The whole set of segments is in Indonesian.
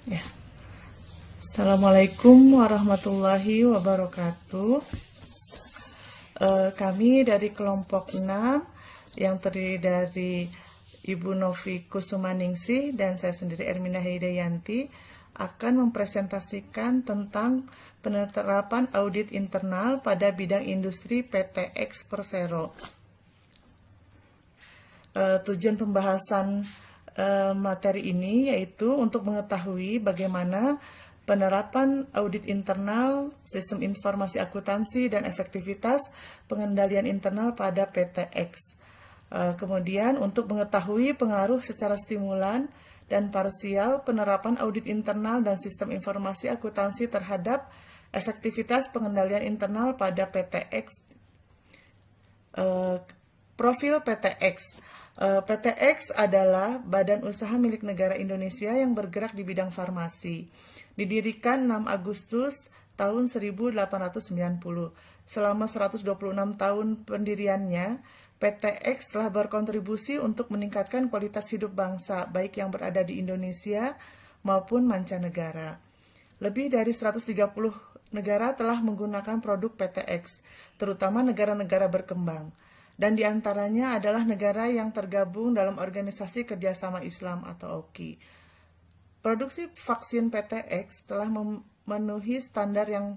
Ya. Assalamualaikum warahmatullahi wabarakatuh. Kami dari kelompok 6 yang terdiri dari Ibu Novi Kusumaningsih dan saya sendiri Ermina Hidayanti akan mempresentasikan tentang penerapan audit internal pada bidang industri PT X Persero. Tujuan pembahasan materi ini yaitu untuk mengetahui bagaimana penerapan audit internal, sistem informasi akuntansi, dan efektivitas pengendalian internal pada PT X. Kemudian untuk mengetahui pengaruh secara stimulan dan parsial penerapan audit internal dan sistem informasi akuntansi terhadap efektivitas pengendalian internal pada PT X. Profil PT X. PT X adalah badan usaha milik negara Indonesia yang bergerak di bidang farmasi. Didirikan 6 Agustus tahun 1890. Selama 126 tahun pendiriannya, PT X telah berkontribusi untuk meningkatkan kualitas hidup bangsa, baik yang berada di Indonesia maupun mancanegara. Lebih dari 130 negara telah menggunakan produk PT X, terutama negara-negara berkembang. Dan diantaranya adalah negara yang tergabung dalam Organisasi Kerjasama Islam atau OKI. Produksi vaksin PT X telah memenuhi standar yang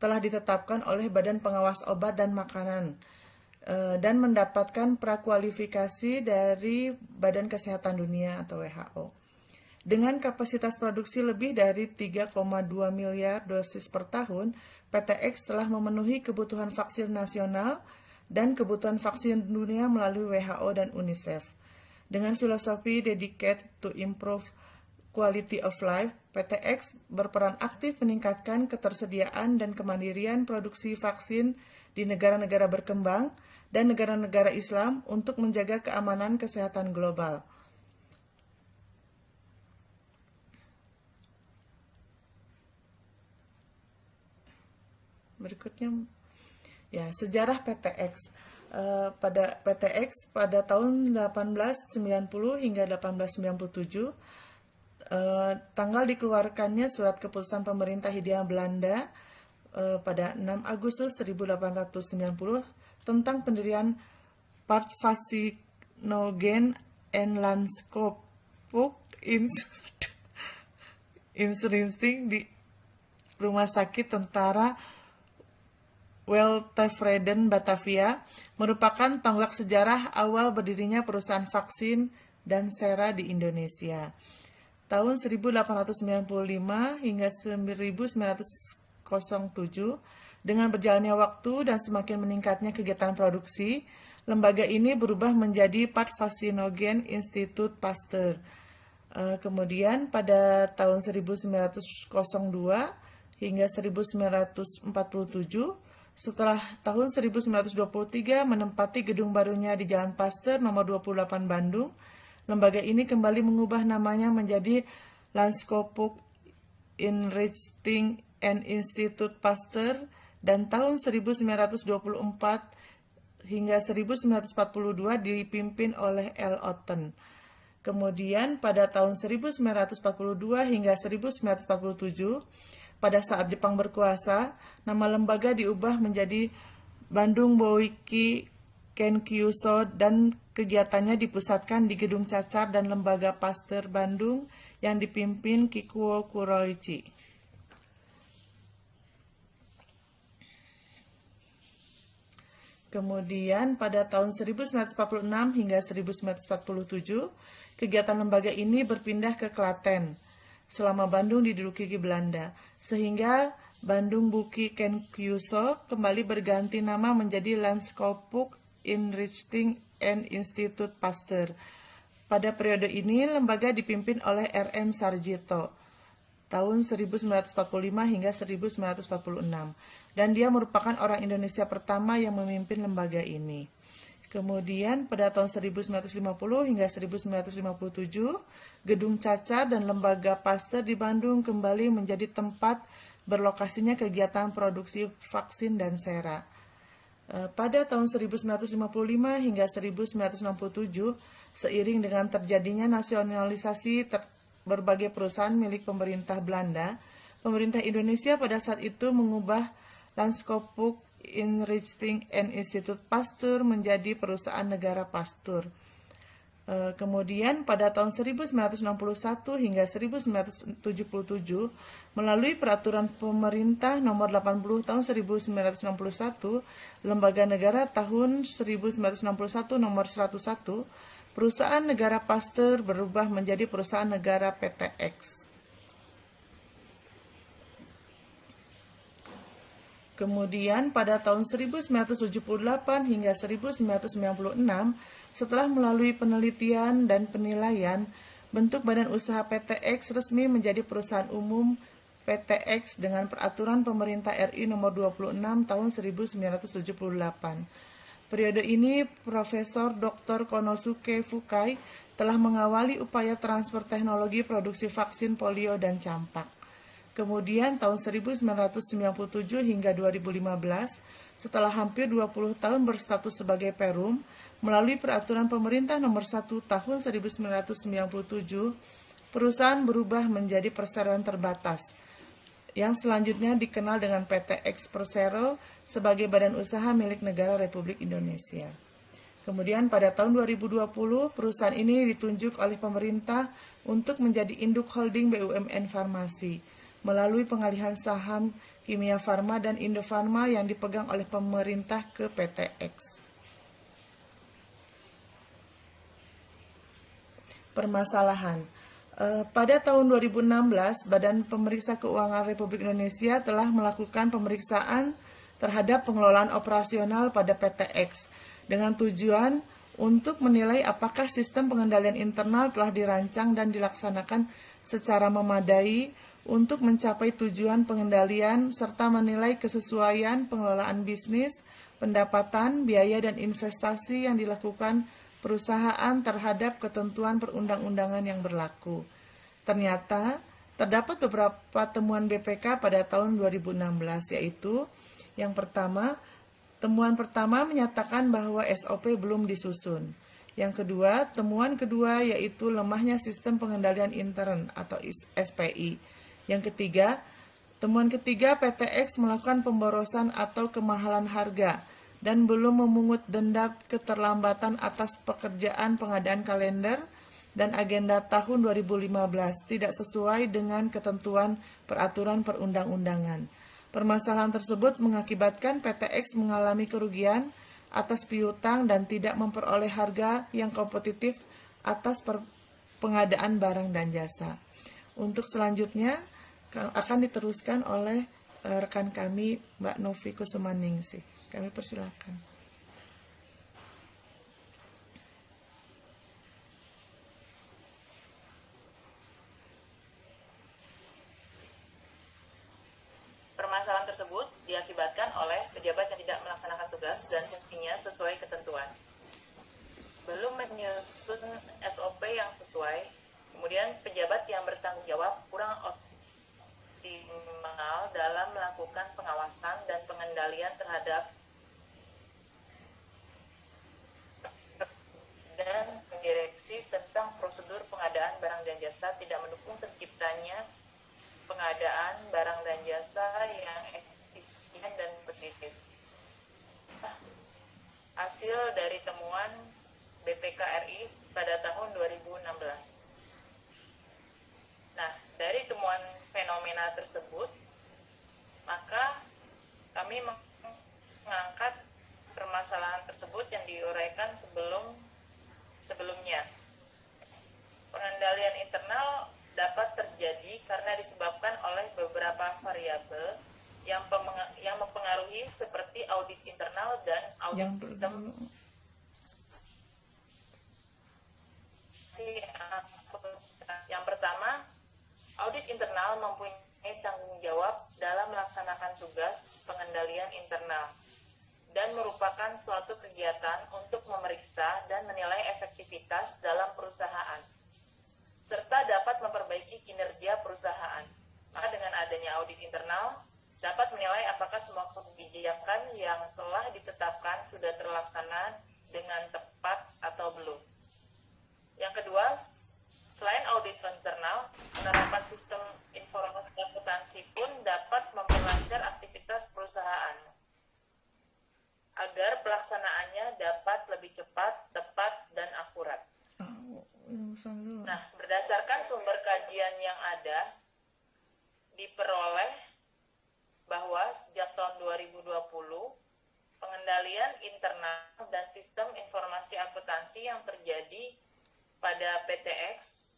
telah ditetapkan oleh Badan Pengawas Obat dan Makanan dan mendapatkan prakualifikasi dari Badan Kesehatan Dunia atau WHO. Dengan kapasitas produksi lebih dari 3,2 miliar dosis per tahun, PT X telah memenuhi kebutuhan vaksin nasional dan kebutuhan vaksin dunia melalui WHO dan UNICEF. Dengan filosofi dedicated to improve quality of life, PT X berperan aktif meningkatkan ketersediaan dan kemandirian produksi vaksin di negara-negara berkembang dan negara-negara Islam untuk menjaga keamanan kesehatan global. Berikutnya, ya, sejarah PT X. Pada PT X pada tahun 1890 hingga 1897, tanggal dikeluarkannya surat keputusan pemerintah Hindia Belanda pada 6 Agustus 1890 tentang pendirian Partfascinogen and Landskapsvård Instincting di Rumah Sakit Tentara Weltevreden Batavia, merupakan tonggak sejarah awal berdirinya perusahaan vaksin dan sera di Indonesia. Tahun 1895 hingga 1907, dengan berjalannya waktu dan semakin meningkatnya kegiatan produksi, lembaga ini berubah menjadi Partfascinogen Institut Pasteur. Kemudian pada tahun 1902 hingga 1947, setelah tahun 1923 menempati gedung barunya di Jalan Pasteur nomor 28 Bandung, lembaga ini kembali mengubah namanya menjadi Landskapsvård Inrichting and Institut Pasteur dan tahun 1924 hingga 1942 dipimpin oleh L. Otten. Kemudian pada tahun 1942 hingga 1947, pada saat Jepang berkuasa, nama lembaga diubah menjadi Bandung Boiki Kenkyuso dan kegiatannya dipusatkan di Gedung Cacar dan Lembaga Pasteur Bandung yang dipimpin Kikuo Kuroichi. Kemudian pada tahun 1946 hingga 1947, kegiatan lembaga ini berpindah ke Klaten selama Bandung diduduki Belanda, sehingga Bandung Boeki Kenkyuso kembali berganti nama menjadi Landskapsvård Inrichting and Institut Pasteur. Pada periode ini, lembaga dipimpin oleh R.M. Sarjito tahun 1945 hingga 1946, dan dia merupakan orang Indonesia pertama yang memimpin lembaga ini. Kemudian pada tahun 1950 hingga 1957, Gedung Cacar dan Lembaga Pasteur di Bandung kembali menjadi tempat berlokasinya kegiatan produksi vaksin dan sera. Pada tahun 1955 hingga 1967, seiring dengan terjadinya nasionalisasi berbagai perusahaan milik pemerintah Belanda, pemerintah Indonesia pada saat itu mengubah Landschapsburg Inrichting and Institut Pasteur menjadi perusahaan negara Pasteur. Kemudian pada tahun 1961 hingga 1977 melalui peraturan pemerintah nomor 80 tahun 1961, Lembaga Negara tahun 1961 nomor 101, perusahaan negara Pasteur berubah menjadi perusahaan negara PTX. Kemudian pada tahun 1978 hingga 1996, setelah melalui penelitian dan penilaian, bentuk badan usaha PTX resmi menjadi perusahaan umum PTX dengan peraturan pemerintah RI nomor 26 tahun 1978. Periode ini Profesor Dr. Konosuke Fukai telah mengawali upaya transfer teknologi produksi vaksin polio dan campak. Kemudian tahun 1997 hingga 2015, setelah hampir 20 tahun berstatus sebagai Perum, melalui peraturan pemerintah nomor 1 tahun 1997, perusahaan berubah menjadi perseroan terbatas, yang selanjutnya dikenal dengan PT X Persero sebagai badan usaha milik negara Republik Indonesia. Kemudian pada tahun 2020, perusahaan ini ditunjuk oleh pemerintah untuk menjadi induk holding BUMN Farmasi, melalui pengalihan saham Kimia Farma dan Indofarma yang dipegang oleh pemerintah ke PTX. Permasalahan. Pada tahun 2016, Badan Pemeriksa Keuangan Republik Indonesia telah melakukan pemeriksaan terhadap pengelolaan operasional pada PTX dengan tujuan untuk menilai apakah sistem pengendalian internal telah dirancang dan dilaksanakan secara memadai untuk mencapai tujuan pengendalian serta menilai kesesuaian pengelolaan bisnis, pendapatan, biaya, dan investasi yang dilakukan perusahaan terhadap ketentuan perundang-undangan yang berlaku. Ternyata, terdapat beberapa temuan BPK pada tahun 2016, yaitu yang pertama, temuan pertama menyatakan bahwa SOP belum disusun. Yang kedua, temuan kedua yaitu lemahnya sistem pengendalian intern atau SPI. Yang ketiga, temuan ketiga PTX melakukan pemborosan atau kemahalan harga dan belum memungut denda keterlambatan atas pekerjaan pengadaan kalender dan agenda tahun 2015 tidak sesuai dengan ketentuan peraturan perundang-undangan. Permasalahan tersebut mengakibatkan PTX mengalami kerugian atas piutang dan tidak memperoleh harga yang kompetitif atas pengadaan barang dan jasa. Untuk selanjutnya akan diteruskan oleh rekan kami Mbak Novi Kusumaningsih. Kami persilakan. Permasalahan tersebut diakibatkan oleh pejabat yang tidak melaksanakan tugas dan fungsinya sesuai ketentuan. Belum menyusun SOP yang sesuai, kemudian pejabat yang bertanggung jawab kurang optimal dalam melakukan pengawasan dan pengendalian terhadap dan direksi tentang prosedur pengadaan barang dan jasa tidak mendukung terciptanya pengadaan barang dan jasa yang efisien dan kompetitif. Hasil dari temuan BPK RI pada tahun 2016. Nah, dari temuan fenomena tersebut, maka kami mengangkat permasalahan tersebut yang diuraikan sebelumnya. Pengendalian internal dapat terjadi karena disebabkan oleh beberapa variabel yang mempengaruhi seperti audit internal dan audit sistem. Yang pertama, audit internal mempunyai tanggung jawab dalam melaksanakan tugas pengendalian internal dan merupakan suatu kegiatan untuk memeriksa dan menilai efektivitas dalam perusahaan, serta dapat memperbaiki kinerja perusahaan. Maka dengan adanya audit internal, dapat menilai apakah semua kebijakan yang telah ditetapkan sudah terlaksana dengan tepat atau belum. Yang kedua, Selain audit internal, penerapan sistem informasi akuntansi pun dapat memperlancar aktivitas perusahaan agar pelaksanaannya dapat lebih cepat, tepat, dan akurat. Nah, berdasarkan sumber kajian yang ada, diperoleh bahwa sejak tahun 2020, pengendalian internal dan sistem informasi akuntansi yang terjadi pada PTX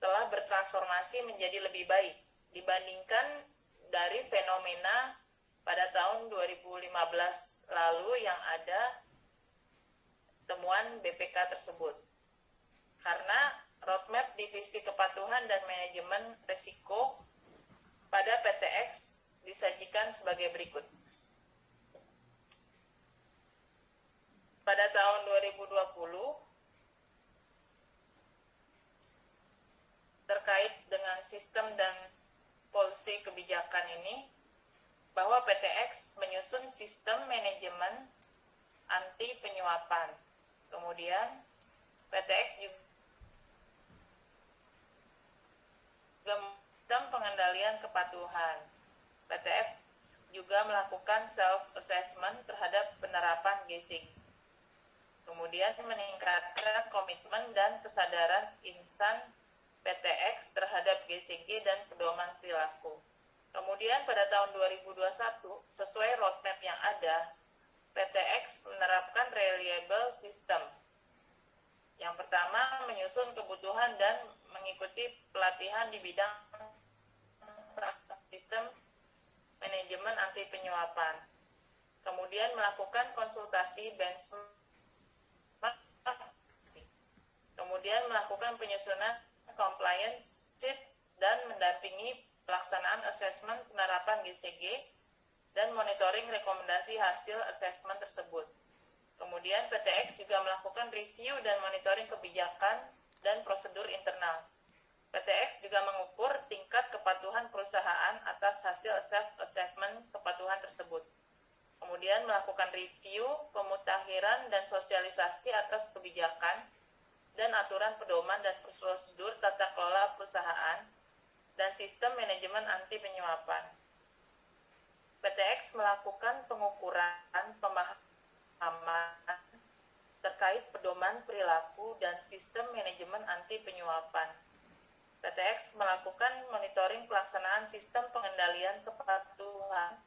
telah bertransformasi menjadi lebih baik dibandingkan dari fenomena pada tahun 2015 lalu yang ada temuan BPK tersebut. Karena roadmap divisi kepatuhan dan manajemen risiko pada PTX disajikan sebagai berikut. Pada tahun 2020, terkait dengan sistem dan polisi kebijakan ini, bahwa PTX menyusun sistem manajemen anti penyuapan. Kemudian PTX juga sistem pengendalian kepatuhan. PTX juga melakukan self-assessment terhadap penerapan GCG. Kemudian meningkatkan komitmen dan kesadaran insan PTX terhadap GCG dan pedoman perilaku. Kemudian pada tahun 2021, sesuai roadmap yang ada, PTX menerapkan reliable system. Yang pertama, menyusun kebutuhan dan mengikuti pelatihan di bidang sistem manajemen anti penyuapan. Kemudian melakukan konsultasi benchmark. Kemudian melakukan penyusunan compliance sheet dan mendampingi pelaksanaan asesmen penerapan GCG dan monitoring rekomendasi hasil asesmen tersebut. Kemudian PTX juga melakukan review dan monitoring kebijakan dan prosedur internal. PTX juga mengukur tingkat kepatuhan perusahaan atas hasil self-assessment kepatuhan tersebut. Kemudian melakukan review, pemutakhiran, dan sosialisasi atas kebijakan dan aturan pedoman dan prosedur tata kelola perusahaan dan sistem manajemen anti penyuapan. PTX melakukan pengukuran pemahaman terkait pedoman perilaku dan sistem manajemen anti penyuapan. PTX melakukan monitoring pelaksanaan sistem pengendalian kepatuhan,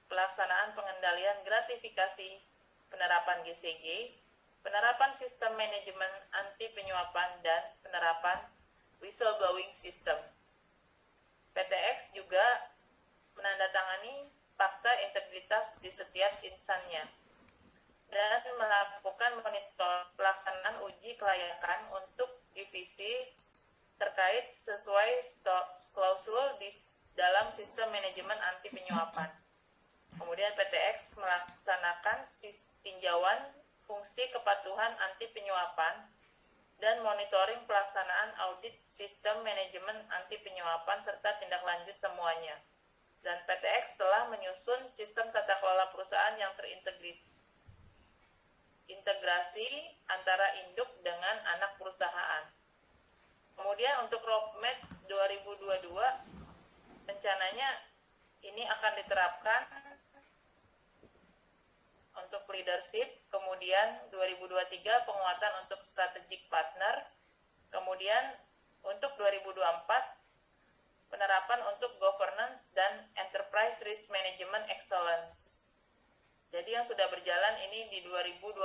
pelaksanaan pengendalian gratifikasi, penerapan GCG, penerapan sistem manajemen anti penyuapan, dan penerapan whistleblowing system. PTX juga menandatangani fakta integritas di setiap instannya dan melakukan monitor pelaksanaan uji kelayakan untuk divisi terkait sesuai klausul di dalam sistem manajemen anti penyuapan. Kemudian PTX melaksanakan tinjauan fungsi kepatuhan anti penyuapan dan monitoring pelaksanaan audit sistem manajemen anti penyuapan serta tindak lanjut temuannya. Dan PTX telah menyusun sistem tata kelola perusahaan yang terintegrasi antara induk dengan anak perusahaan. Kemudian untuk roadmap 2022, rencananya ini akan diterapkan untuk leadership, kemudian 2023 penguatan untuk strategic partner, kemudian untuk 2024 penerapan untuk governance dan enterprise risk management excellence. Jadi yang sudah berjalan ini di 2020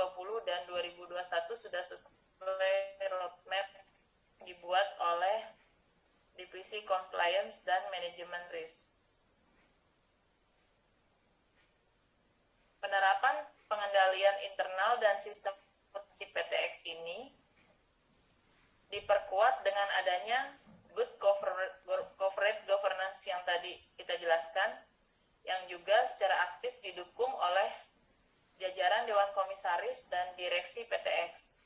dan 2021 sudah sesuai roadmap dibuat oleh Divisi Compliance dan Manajemen Risk. Penerapan pengendalian internal dan sistem PTX ini diperkuat dengan adanya good corporate governance yang tadi kita jelaskan, yang juga secara aktif didukung oleh jajaran Dewan Komisaris dan Direksi PTX.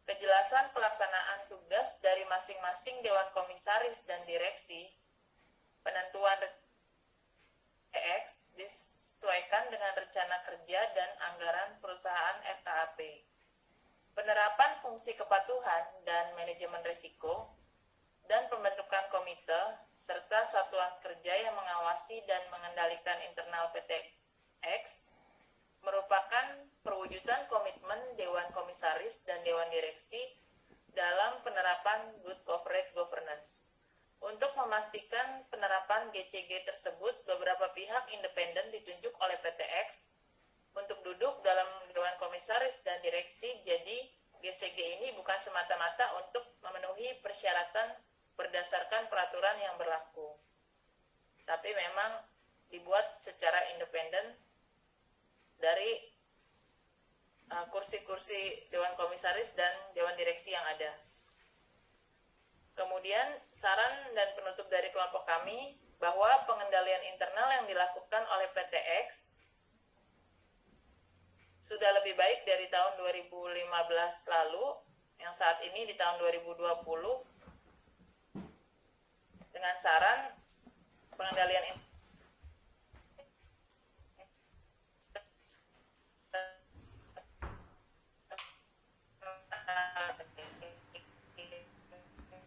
Kejelasan pelaksanaan tugas dari masing-masing Dewan Komisaris dan Direksi, penentuan PTX disesuaikan dengan rencana kerja dan anggaran perusahaan RKAP. Penerapan fungsi kepatuhan dan manajemen risiko dan pembentukan komite, serta satuan kerja yang mengawasi dan mengendalikan internal PTX, merupakan perwujudan komitmen Dewan Komisaris dan Dewan Direksi dalam penerapan Good Corporate Governance. Untuk memastikan penerapan GCG tersebut, beberapa pihak independen ditunjuk oleh PTX untuk duduk dalam Dewan Komisaris dan Direksi. Jadi, GCG ini bukan semata-mata untuk memenuhi persyaratan berdasarkan peraturan yang berlaku, tapi memang dibuat secara independen dari kursi-kursi Dewan Komisaris dan Dewan Direksi yang ada. Kemudian saran dan penutup dari kelompok kami bahwa pengendalian internal yang dilakukan oleh PTX sudah lebih baik dari tahun 2015 lalu, yang saat ini di tahun 2020, dengan saran pengendalian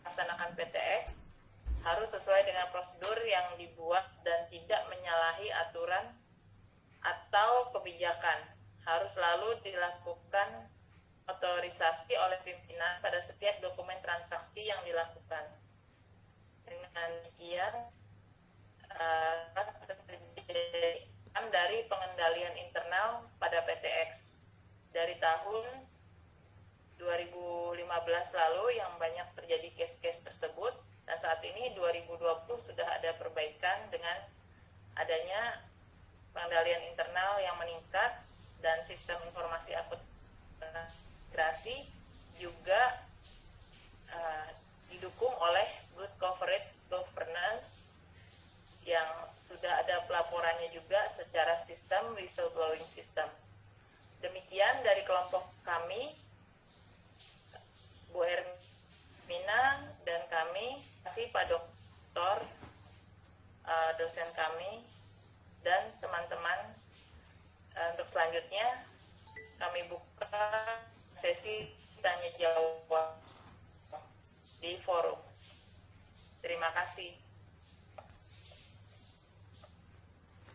melaksanakan PTX harus sesuai dengan prosedur yang dibuat dan tidak menyalahi aturan atau kebijakan. Harus selalu dilakukan otorisasi oleh pimpinan pada setiap dokumen transaksi yang dilakukan. Dengan demikian, dari pengendalian internal pada PTX dari tahun 2015 lalu yang banyak terjadi case-case tersebut, dan saat ini 2020 sudah ada perbaikan dengan adanya pengendalian internal yang meningkat dan sistem informasi akuntansi juga didukung oleh Good Corporate Governance yang sudah ada pelaporannya juga secara sistem whistleblowing system. Demikian dari kelompok kami, Bu Ermina dan kami, kasih Pak Doktor, dosen kami, dan teman-teman. Untuk selanjutnya, kami buka sesi tanya jawab di forum. Terima kasih.